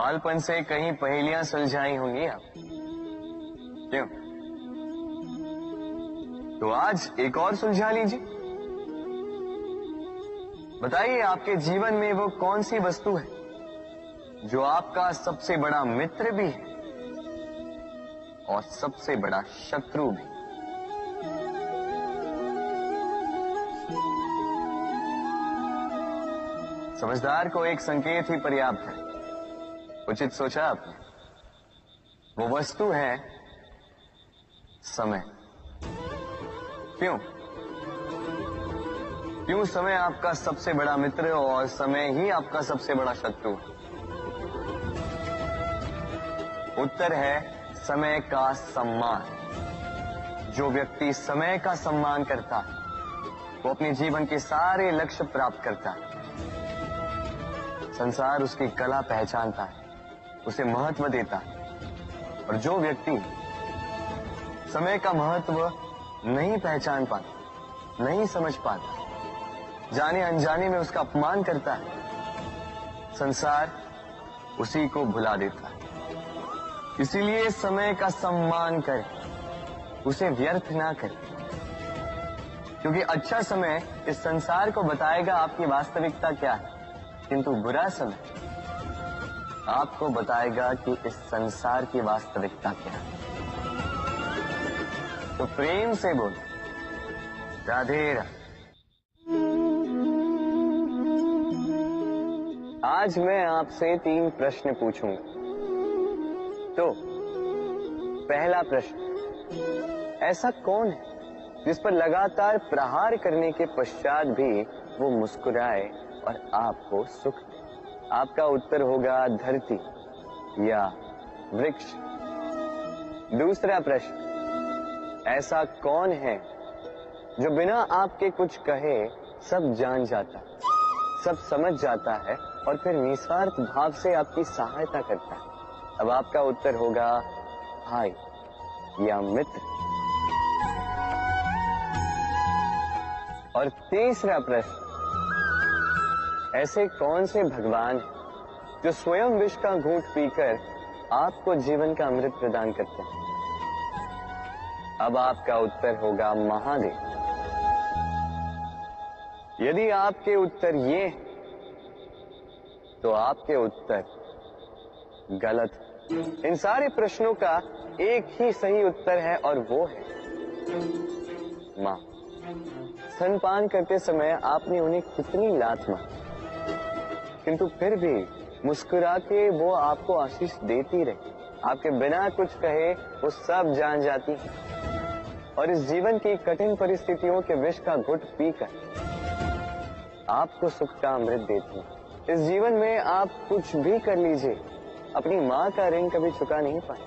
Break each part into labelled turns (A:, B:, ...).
A: बालपन से कहीं पहेलियां सुलझाई होंगी आप, क्यों? तो आज एक और सुलझा लीजिए। बताइए, आपके जीवन में वो कौन सी वस्तु है जो आपका सबसे बड़ा मित्र भी है और सबसे बड़ा शत्रु भी? समझदार को एक संकेत ही पर्याप्त है। उचित सोचा आपने। वो वस्तु है समय। क्यों? क्यों समय आपका सबसे बड़ा मित्र और समय ही आपका सबसे बड़ा शत्रु है? उत्तर है समय का सम्मान। जो व्यक्ति समय का सम्मान करता है वो अपने जीवन के सारे लक्ष्य प्राप्त करता है। संसार उसकी कला पहचानता है, उसे महत्व देता है। और जो व्यक्ति समय का महत्व नहीं पहचान पाता, नहीं समझ पाता, जाने अनजाने में उसका अपमान करता है, संसार उसी को भुला देता है। इसीलिए समय का सम्मान करें, उसे व्यर्थ ना करें, क्योंकि अच्छा समय इस संसार को बताएगा आपकी वास्तविकता क्या है, किंतु बुरा समय आपको बताएगा कि इस संसार की वास्तविकता क्या है। तो प्रेम से बोलो, राधे राधे। आज मैं आपसे 3 प्रश्न पूछूंगा। तो पहला प्रश्न, ऐसा कौन है जिस पर लगातार प्रहार करने के पश्चात भी वो मुस्कुराए और आपको सुख दे? आपका उत्तर होगा धरती या वृक्ष। दूसरा प्रश्न, ऐसा कौन है जो बिना आपके कुछ कहे सब जान जाता है, सब समझ जाता है और फिर निस्वार्थ भाव से आपकी सहायता करता है? अब आपका उत्तर होगा भाई या मित्र। और तीसरा प्रश्न, ऐसे कौन से भगवान हैं जो स्वयं विष का घूंट पीकर आपको जीवन का अमृत प्रदान करते हैं? अब आपका उत्तर होगा महादेव। यदि आपके उत्तर ये हैं, तो आपके उत्तर गलत है। इन सारे प्रश्नों का एक ही सही उत्तर है और वो है मां। स्तनपान करते समय आपने उन्हें कितनी लात मारी, किंतु फिर भी मुस्कुरा के वो आपको आशीष देती रही। आपके बिना कुछ कहे वो सब जान जाती है और इस जीवन की कठिन परिस्थितियों के विष का घुट पीकर आपको सुख का अमृत देती है। इस जीवन में आप कुछ भी कर लीजिए, अपनी मां का ऋण कभी चुका नहीं पाए।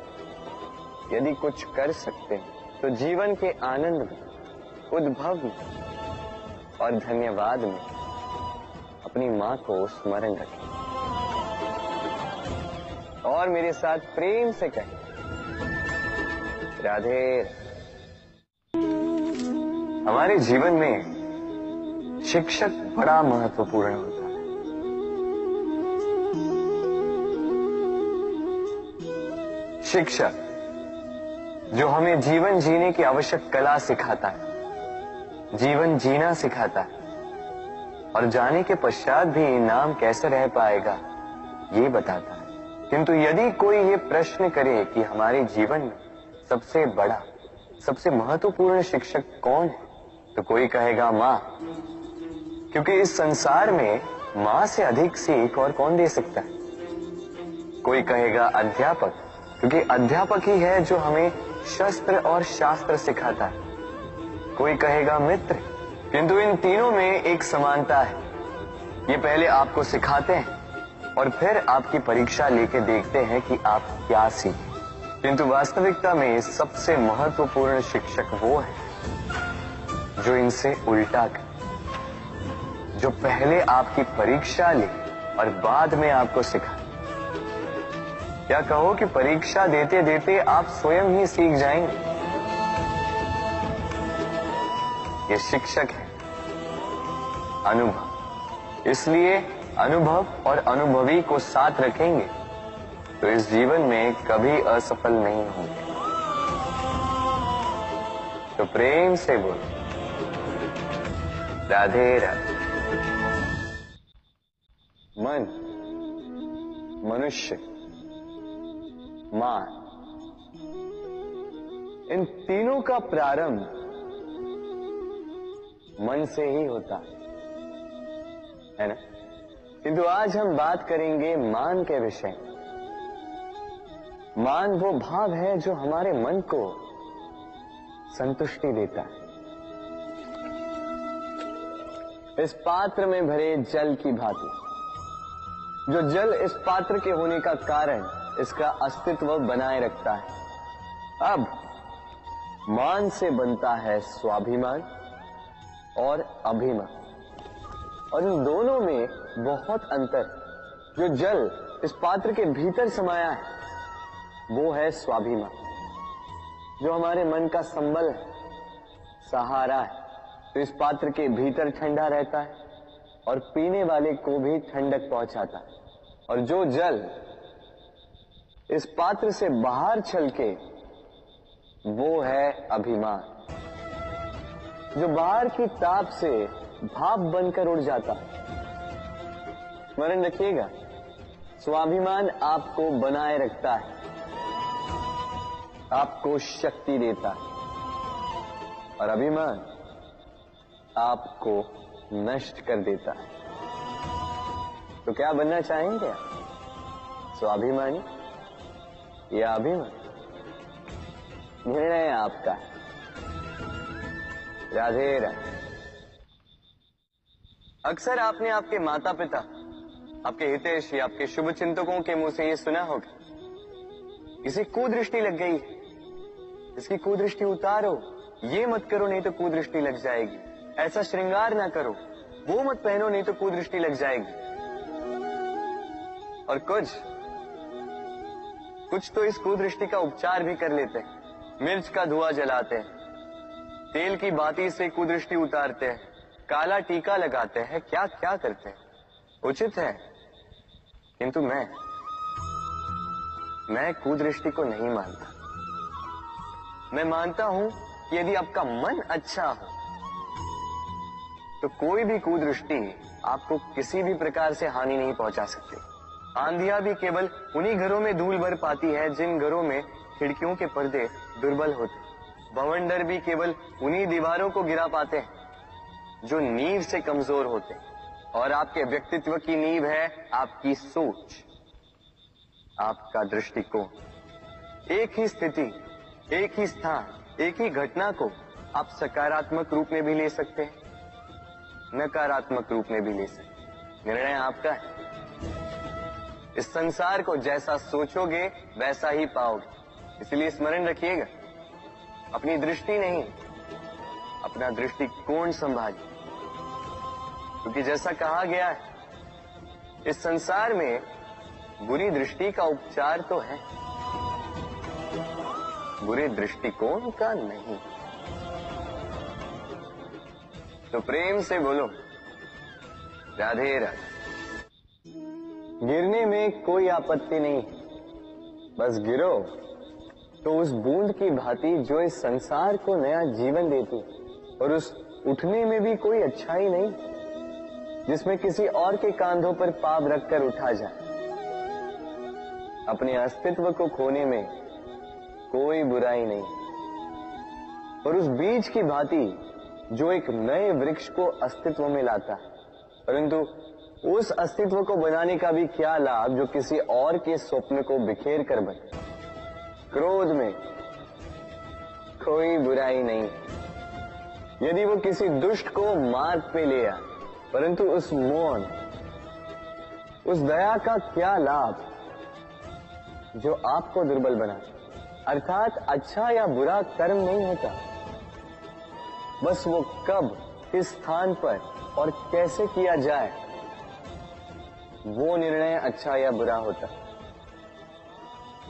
A: यदि कुछ कर सकते हैं तो जीवन के आनंद में, उद्भव में और धन्यवाद में अपनी मां को स्मरण रखें और मेरे साथ प्रेम से कहें, राधे। हमारे जीवन में शिक्षक बड़ा महत्वपूर्ण होता है। शिक्षक जो हमें जीवन जीने की आवश्यक कला सिखाता है, जीवन जीना सिखाता है और जाने के पश्चात भी नाम कैसे रह पाएगा ये बताता है। किंतु यदि कोई ये प्रश्न करे कि हमारे जीवन में सबसे बड़ा, सबसे महत्वपूर्ण शिक्षक कौन है, तो कोई कहेगा मां, क्योंकि इस संसार में मां से अधिक सीख और कौन दे सकता है। कोई कहेगा अध्यापक, क्योंकि अध्यापक ही है जो हमें शस्त्र और शास्त्र सिखाता है। कोई कहेगा मित्र, किंतु इन तीनों में एक समानता है। ये पहले आपको सिखाते हैं और फिर आपकी परीक्षा लेके देखते हैं कि आप क्या सीखे। किंतु वास्तविकता में सबसे महत्वपूर्ण शिक्षक वो है जो इनसे उल्टा करे, जो पहले आपकी परीक्षा ले और बाद में आपको सिखाए। क्या कहो कि परीक्षा देते देते आप स्वयं ही सीख जाएंगे। ये शिक्षक है अनुभव। इसलिए अनुभव और अनुभवी को साथ रखेंगे तो इस जीवन में कभी असफल नहीं होंगे। तो प्रेम से बोलो राधे राधे। मन, मनुष्य, मान, इन तीनों का प्रारंभ मन से ही होता है ना। किंतु आज हम बात करेंगे मान के विषय में। मान वो भाव है जो हमारे मन को संतुष्टि देता है। इस पात्र में भरे जल की भांति, जो जल इस पात्र के होने का कारण इसका अस्तित्व बनाए रखता है। अब मान से बनता है स्वाभिमान और अभिमान, और इन दोनों में बहुत अंतर। जो जल इस पात्र के भीतर समाया है वो है स्वाभिमान, जो हमारे मन का संबल है, सहारा है, तो इस पात्र के भीतर ठंडा रहता है और पीने वाले को भी ठंडक पहुंचाता है। और जो जल इस पात्र से बाहर छलके वो है अभिमान, जो बाहर की ताप से भाप बनकर उड़ जाता है। स्मरण रखिएगा, स्वाभिमान आपको बनाए रखता है, आपको शक्ति देता है, और अभिमान आपको नष्ट कर देता है। तो क्या बनना चाहेंगे आप, स्वाभिमानी या अभिमानी? निर्णय आपका है। राधे राधे। अक्सर आपने आपके माता पिता, आपके हितैषी, आपके शुभ चिंतकों के मुंह से ये सुना होगा, इसे कुदृष्टि लग गई है, इसकी कुदृष्टि उतारो, ये मत करो नहीं तो कुदृष्टि लग जाएगी, ऐसा श्रृंगार ना करो, वो मत पहनो नहीं तो कुदृष्टि लग जाएगी। और कुछ तो इस कुदृष्टि का उपचार भी कर लेते हैं। मिर्च का धुआं जलाते हैं, तेल की बाती से कुदृष्टि उतारते हैं, काला टीका लगाते हैं, क्या क्या करते हैं। उचित है, किंतु मैं कुदृष्टि को नहीं मानता। मैं मानता हूं कि यदि आपका मन अच्छा हो तो कोई भी कुदृष्टि आपको किसी भी प्रकार से हानि नहीं पहुंचा सकती। आंधियां भी केवल उन्हीं घरों में धूल भर पाती है जिन घरों में खिड़कियों के पर्दे दुर्बल होते। भवंडर भी केवल उन्हीं दीवारों को गिरा पाते हैं जो नींव से कमजोर होते हैं। और आपके व्यक्तित्व की नींव है आपकी सोच, आपका दृष्टिकोण। एक ही स्थिति, एक ही स्थान, एक ही घटना को आप सकारात्मक रूप में भी ले सकते हैं, नकारात्मक रूप में भी ले सकते हैं। निर्णय आपका है। इस संसार को जैसा सोचोगे वैसा ही पाओगे। इसलिए स्मरण रखिएगा, अपनी दृष्टि नहीं, अपना दृष्टिकोण संभालिए। क्योंकि जैसा कहा गया है, इस संसार में बुरी दृष्टि का उपचार तो है, बुरे दृष्टिकोण का नहीं। तो प्रेम से बोलो राधे राधे। गिरने में कोई आपत्ति नहीं, बस गिरो तो उस बूंद की भांति जो इस संसार को नया जीवन देती, और उस उठने में भी कोई अच्छाई नहीं जिसमें किसी और के कांधों पर पाप रखकर उठा जाए। अपने अस्तित्व को खोने में कोई बुराई नहीं, और उस बीज की भांति जो एक नए वृक्ष को अस्तित्व में लाता है। परंतु उस अस्तित्व को बनाने का भी क्या लाभ जो किसी और के स्वप्न को बिखेर कर बने। क्रोध में कोई बुराई नहीं, यदि वो किसी दुष्ट को मार्ग पे ले आए, परंतु उस मौन, उस दया का क्या लाभ जो आपको दुर्बल बना। अर्थात अच्छा या बुरा कर्म नहीं होता, बस वो कब, किस स्थान पर और कैसे किया जाए, वो निर्णय अच्छा या बुरा होता।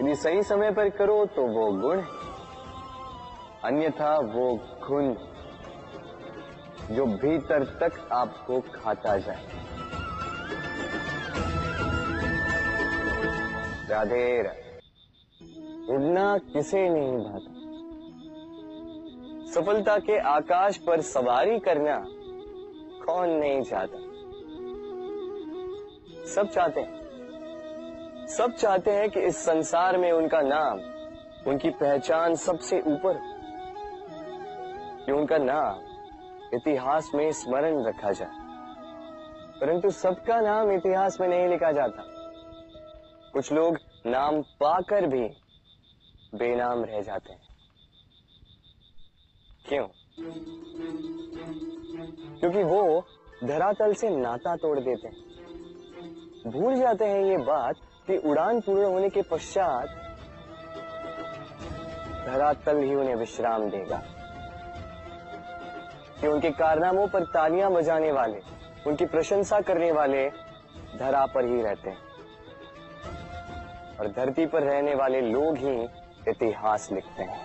A: यदि सही समय पर करो तो वो गुण है, अन्यथा वो घुन जो भीतर तक आपको खाता जाए। राधे राधे। उड़ना किसे नहीं भाता, सफलता के आकाश पर सवारी करना कौन नहीं चाहता। सब चाहते हैं, सब चाहते हैं कि इस संसार में उनका नाम, उनकी पहचान सबसे ऊपर हो, कि उनका नाम इतिहास में स्मरण रखा जाए। परंतु सबका नाम इतिहास में नहीं लिखा जाता। कुछ लोग नाम पाकर भी बेनाम रह जाते हैं। क्यों? क्योंकि वो धरातल से नाता तोड़ देते हैं। भूल जाते हैं ये बात कि उड़ान पूर्ण होने के पश्चात धरातल ही उन्हें विश्राम देगा, कि उनके कारनामों पर तालियां बजाने वाले, उनकी प्रशंसा करने वाले धरा पर ही रहते हैं और धरती पर रहने वाले लोग ही इतिहास लिखते हैं।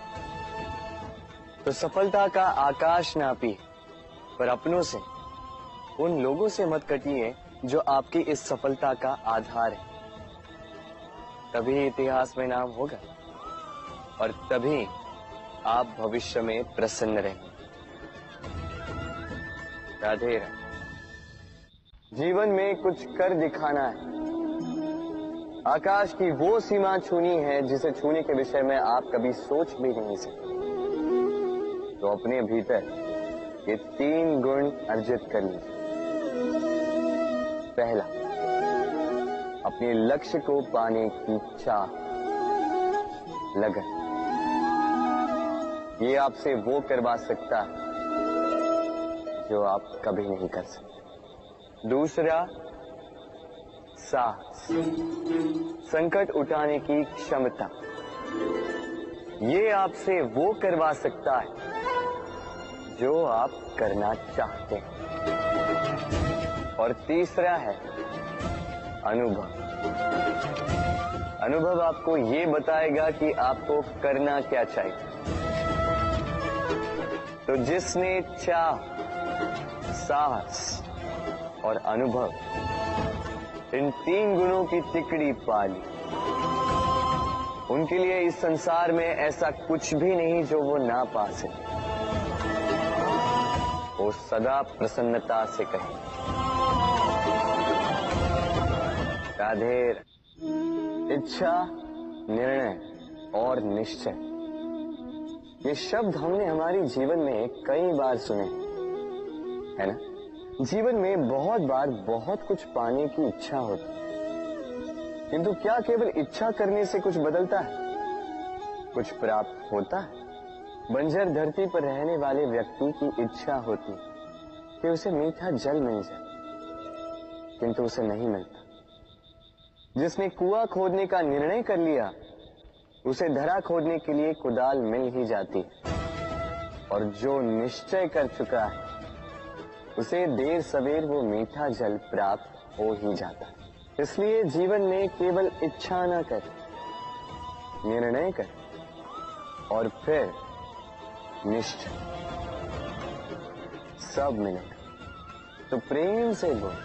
A: तो सफलता का आकाश नापी, पर अपनों से, उन लोगों से मत कटिए जो आपकी इस सफलता का आधार है। तभी इतिहास में नाम होगा और तभी आप भविष्य में प्रसन्न रहेंगे। राधे राधे। जीवन में कुछ कर दिखाना है। आकाश की वो सीमा छूनी है जिसे छूने के विषय में आप कभी सोच भी नहीं सकते। तो अपने भीतर ये 3 गुण अर्जित कर लीजिए। पहला, अपने लक्ष्य को पाने की चाह, लगन। ये आपसे वो करवा सकता है जो आप कभी नहीं कर सकते। दूसरा, साहस, संकट उठाने की क्षमता। ये आपसे वो करवा सकता है जो आप करना चाहते हैं। और तीसरा है अनुभव। अनुभव आपको ये बताएगा कि आपको करना क्या चाहिए। तो जिसने चाह, साहस और अनुभव, इन 3 गुणों की तिकड़ी पाली, उनके लिए इस संसार में ऐसा कुछ भी नहीं जो वो ना पा सके। वो सदा प्रसन्नता से कहे राधे। इच्छा, निर्णय और निश्चय, ये शब्द हमने हमारे जीवन में कई बार सुने, है ना? जीवन में बहुत बार बहुत कुछ पाने की इच्छा होती है, किंतु क्या केवल इच्छा करने से कुछ बदलता है? कुछ प्राप्त होता है? बंजर धरती पर रहने वाले व्यक्ति की इच्छा होती कि उसे मीठा जल मिल जाए, किंतु उसे नहीं मिलता। जिसने कुआं खोदने का निर्णय कर लिया, उसे धरा खोदने के लिए कुदाल मिल ही जाती। और जो निश्चय कर चुका है, उसे देर सवेर वो मीठा जल प्राप्त हो ही जाता है। इसलिए जीवन में केवल इच्छा न कर, निर्णय कर और फिर निश्चय, सब मिलेगा। तो प्रेम से बोल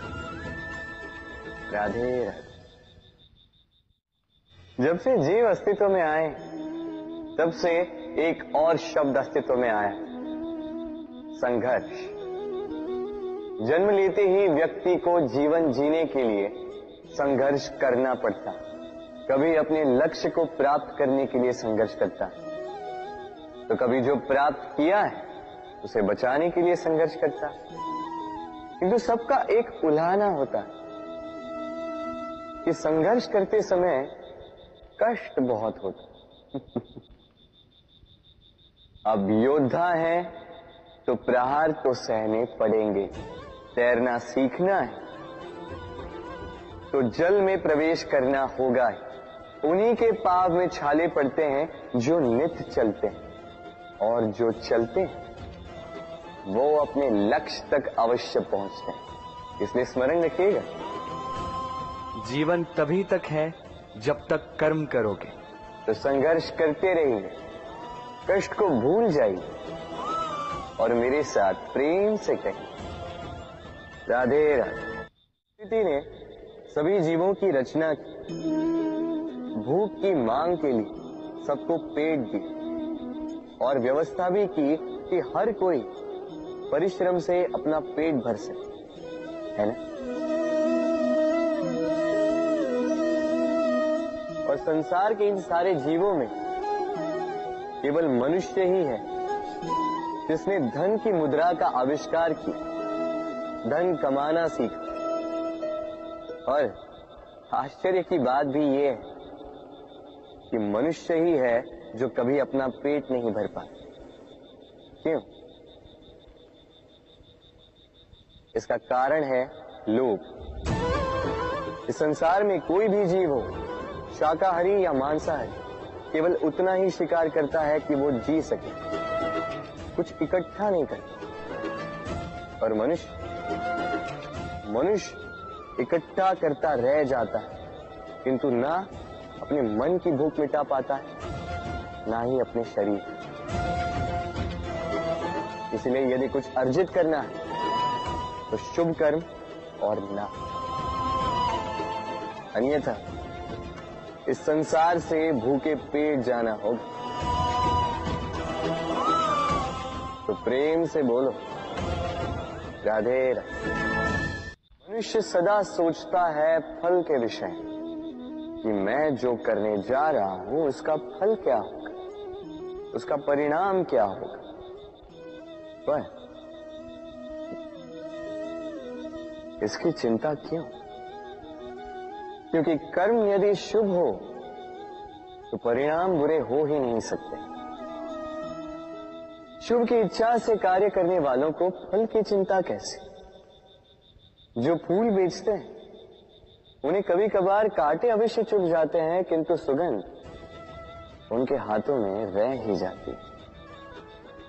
A: राधे राधे। जब से जीव अस्तित्व में आए, तब से एक और शब्द अस्तित्व में आया, संघर्ष। जन्म लेते ही व्यक्ति को जीवन जीने के लिए संघर्ष करना पड़ता। कभी अपने लक्ष्य को प्राप्त करने के लिए संघर्ष करता, तो कभी जो प्राप्त किया है उसे बचाने के लिए संघर्ष करता। किंतु सबका एक उल्हाना होता है कि संघर्ष करते समय कष्ट बहुत होता। अब योद्धा है तो प्रहार तो सहने पड़ेंगे। तैरना सीखना है तो जल में प्रवेश करना होगा। उन्हीं के पाँव में छाले पड़ते हैं जो नित्य चलते हैं, और जो चलते हैं वो अपने लक्ष्य तक अवश्य पहुंचते हैं। इसलिए स्मरण रखिएगा,
B: जीवन तभी तक है जब तक कर्म करोगे।
A: तो संघर्ष करते रहिए, कष्ट को भूल जाइए और मेरे साथ प्रेम से कहिए राधे राधे। प्रकृति ने सभी जीवों की रचना की, भूख की मांग के लिए सबको पेट दिए और व्यवस्था भी की कि हर कोई परिश्रम से अपना पेट भर सके, है ना? और संसार के इन सारे जीवों में केवल मनुष्य ही है जिसने धन की मुद्रा का आविष्कार किया, धन कमाना सीखा। और आश्चर्य की बात भी ये है कि मनुष्य ही है जो कभी अपना पेट नहीं भर पाता। क्यों? इसका कारण है लोभ। इस संसार में कोई भी जीव हो, शाकाहारी या मांसाहारी, केवल उतना ही शिकार करता है कि वो जी सके, कुछ इकट्ठा नहीं करता। और मनुष्य इकट्ठा करता रह जाता है, किंतु ना अपने मन की भूख मिटा पाता है, ना ही अपने शरीर। इसलिए यदि कुछ अर्जित करना है तो शुभ कर्म और ना, अन्यथा इस संसार से भूखे पेट जाना होगा। तो प्रेम से बोलो राधे राधे। मनुष्य सदा सोचता है फल के विषय कि मैं जो करने जा रहा हूं उसका फल क्या होगा, उसका परिणाम क्या होगा। पर इसकी चिंता क्यों? क्योंकि कर्म यदि शुभ हो तो परिणाम बुरे हो ही नहीं सकते। शुभ की इच्छा से कार्य करने वालों को फल की चिंता कैसे? जो फूल बेचते हैं उन्हें कभी कभार कांटे अवश्य चुभ जाते हैं, किंतु सुगंध उनके हाथों में रह ही जाती है।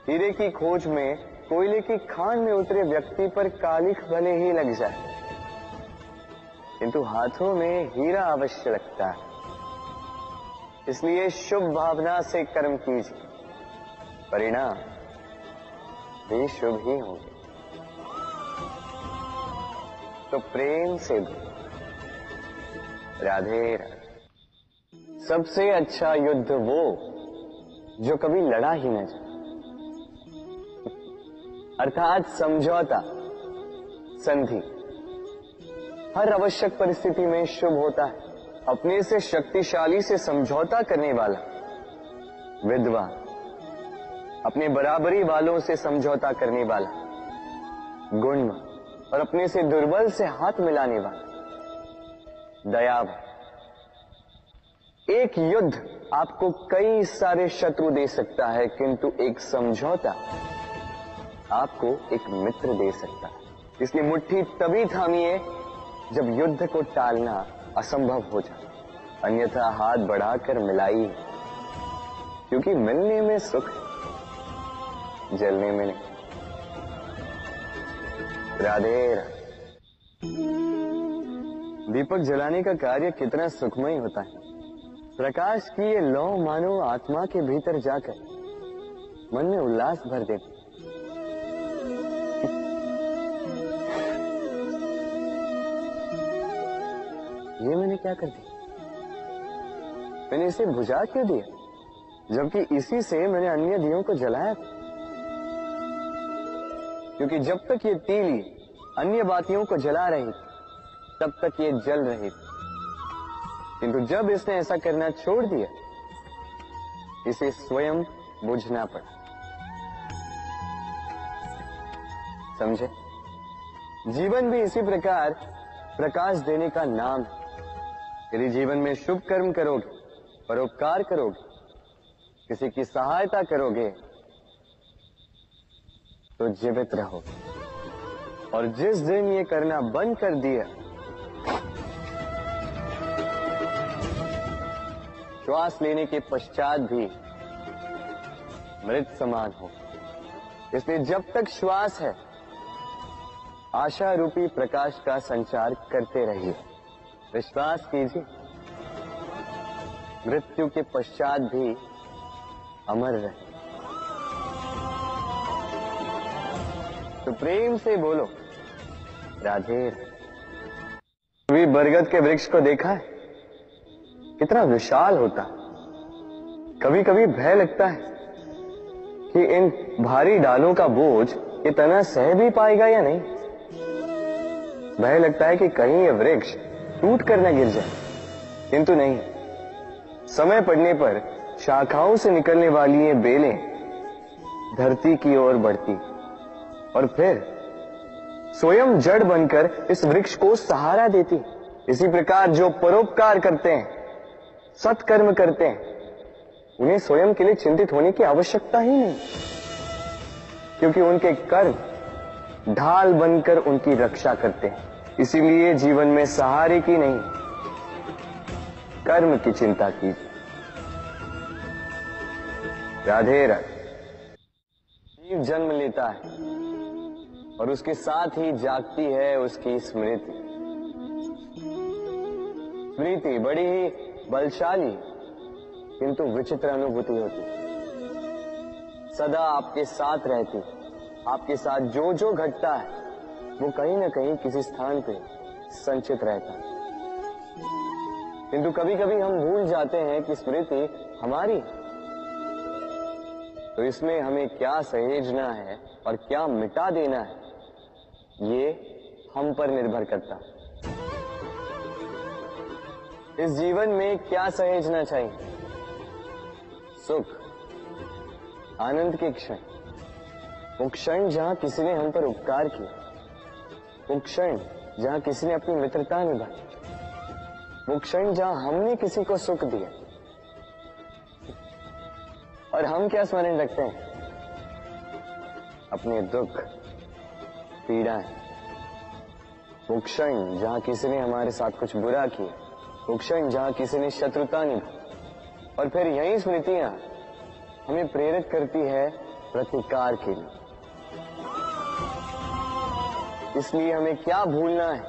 A: हीरे की खोज में कोयले की खान में उतरे व्यक्ति पर कालिख भले ही लग जाए, किंतु हाथों में हीरा अवश्य लगता है। इसलिए शुभ भावना से कर्म कीजिए, परिणाम भी शुभ ही होंगे। तो प्रेम से राधे राधे। सबसे अच्छा युद्ध वो जो कभी लड़ा ही न जाए, अर्थात समझौता, संधि। हर आवश्यक परिस्थिति में शुभ होता है। अपने से शक्तिशाली से समझौता करने वाला विद्वान, अपने बराबरी वालों से समझौता करने वाला गुणवान, और अपने से दुर्बल से हाथ मिलाने वाला दयावान। एक युद्ध आपको कई सारे शत्रु दे सकता है, किंतु एक समझौता आपको एक मित्र दे सकता है। इसलिए मुट्ठी तभी थामिए जब युद्ध को टालना असंभव हो जाए, अन्यथा हाथ बढ़ाकर मिलाइए, क्योंकि मिलने में सुख है, जलने में नहीं। राधे राधे। दीपक जलाने का कार्य कितना सुखमय होता है। प्रकाश की ये लौ मानो आत्मा के भीतर जाकर मन में उल्लास भर देती। ये मैंने क्या कर दिया? मैंने इसे बुझा क्यों दिया, जबकि इसी से मैंने अन्य दियों को जलाया था। क्योंकि जब तक ये तीली अन्य बातियों को जला रही थी, तब तक ये जल रही थी, किंतु जब इसने ऐसा करना छोड़ दिया, इसे स्वयं बुझना पड़ा। समझे? जीवन भी इसी प्रकार प्रकाश देने का नाम है। यदि जीवन में शुभ कर्म करोगे, परोपकार करोगे, किसी की सहायता करोगे, तो जीवित रहोगे। और जिस दिन ये करना बंद कर दिया, श्वास लेने के पश्चात भी मृत समान हो। इसलिए जब तक श्वास है, आशा रूपी प्रकाश का संचार करते रहिए। विश्वास कीजिए, मृत्यु के पश्चात भी अमर रहे। तो प्रेम से बोलो राधे। कभी बरगद के वृक्ष को देखा है? कितना विशाल होता। कभी कभी भय लगता है कि इन भारी डालों का बोझ ये तना सह भी पाएगा या नहीं। भय लगता है कि कहीं ये वृक्ष टूट कर न गिर जाए, किंतु नहीं। समय पड़ने पर शाखाओं से निकलने वाली ये बेलें धरती की ओर बढ़ती और फिर स्वयं जड़ बनकर इस वृक्ष को सहारा देती। इसी प्रकार जो परोपकार करते हैं, सत्कर्म करते हैं, उन्हें स्वयं के लिए चिंतित होने की आवश्यकता ही नहीं, क्योंकि उनके कर्म ढाल बनकर उनकी रक्षा करते हैं। इसीलिए जीवन में सहारे की नहीं, कर्म की चिंता कीजिए। राधे राधे। जीव जन्म लेता है और उसके साथ ही जागती है उसकी स्मृति। स्मृति बड़ी ही बलशाली किंतु विचित्र अनुभूति होती, सदा आपके साथ रहती। आपके साथ जो जो घटता है वो कहीं ना कहीं किसी स्थान पे संचित रहता है। किंतु कभी कभी हम भूल जाते हैं कि स्मृति हमारी, तो इसमें हमें क्या सहेजना है और क्या मिटा देना है, ये हम पर निर्भर करता है। इस जीवन में क्या सहेजना चाहिए? सुख, आनंद के क्षण, वो क्षण जहां किसी ने हम पर उपकार किया, वो क्षण जहां किसी ने अपनी मित्रता निभाई, वो क्षण जहां हमने किसी को सुख दिया। और हम क्या स्मरण रखते हैं? अपने दुख, पीड़ाएं। वो क्षण जहां किसी ने हमारे साथ कुछ बुरा किया, वो क्षण जहां किसी ने शत्रुता निभाई। और फिर यही स्मृतियां हमें प्रेरित करती है प्रतिकार के लिए। इसलिए हमें क्या भूलना है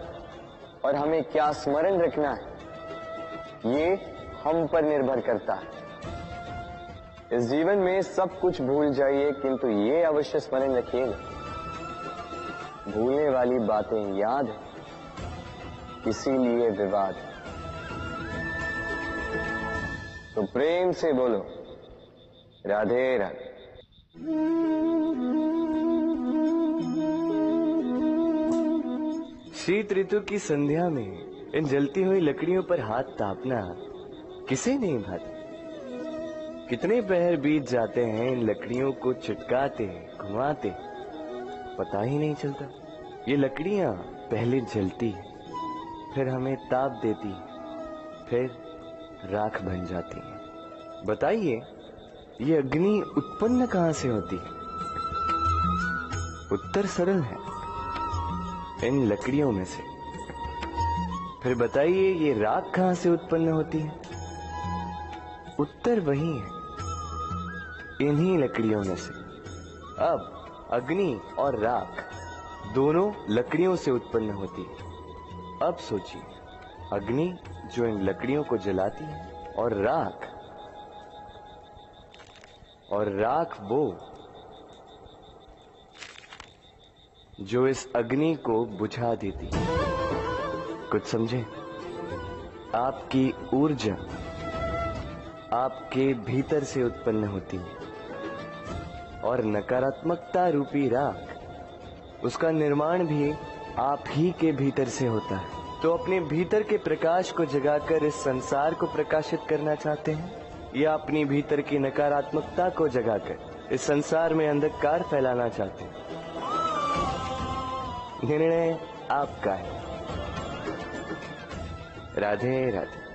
A: और हमें क्या स्मरण रखना है, ये हम पर निर्भर करता है। इस जीवन में सब कुछ भूल जाइए, किंतु ये अवश्य स्मरण रखिएगा, भूलने वाली बातें याद है, इसीलिए विवाद है। तो प्रेम से बोलो राधे राधे।
B: शीत ऋतु की संध्या में इन जलती हुई लकड़ियों पर हाथ तापना किसे नहीं भाती। कितने पहर बीत जाते हैं इन लकड़ियों को चिटकाते घुमाते, पता ही नहीं चलता। ये लकड़ियां पहले जलती, फिर हमें ताप देती, फिर राख बन जाती है। बताइए, ये अग्नि उत्पन्न कहां से होती है? उत्तर सरल है, इन लकड़ियों में से। फिर बताइए, ये राख कहां से उत्पन्न होती है? उत्तर वही है, इन्हीं लकड़ियों में से। अब अग्नि और राख दोनों लकड़ियों से उत्पन्न होती है। अब सोचिए, अग्नि जो इन लकड़ियों को जलाती है, और राख वो जो इस अग्नि को बुझा देती है। कुछ समझे? आपकी ऊर्जा आपके भीतर से उत्पन्न होती है, और नकारात्मकता रूपी राख, उसका निर्माण भी आप ही के भीतर से होता है। तो अपने भीतर के प्रकाश को जगाकर इस संसार को प्रकाशित करना चाहते हैं, या अपनी भीतर की नकारात्मकता को जगाकर इस संसार में अंधकार फैलाना चाहते हैं? निर्णय आपका है। राधे राधे।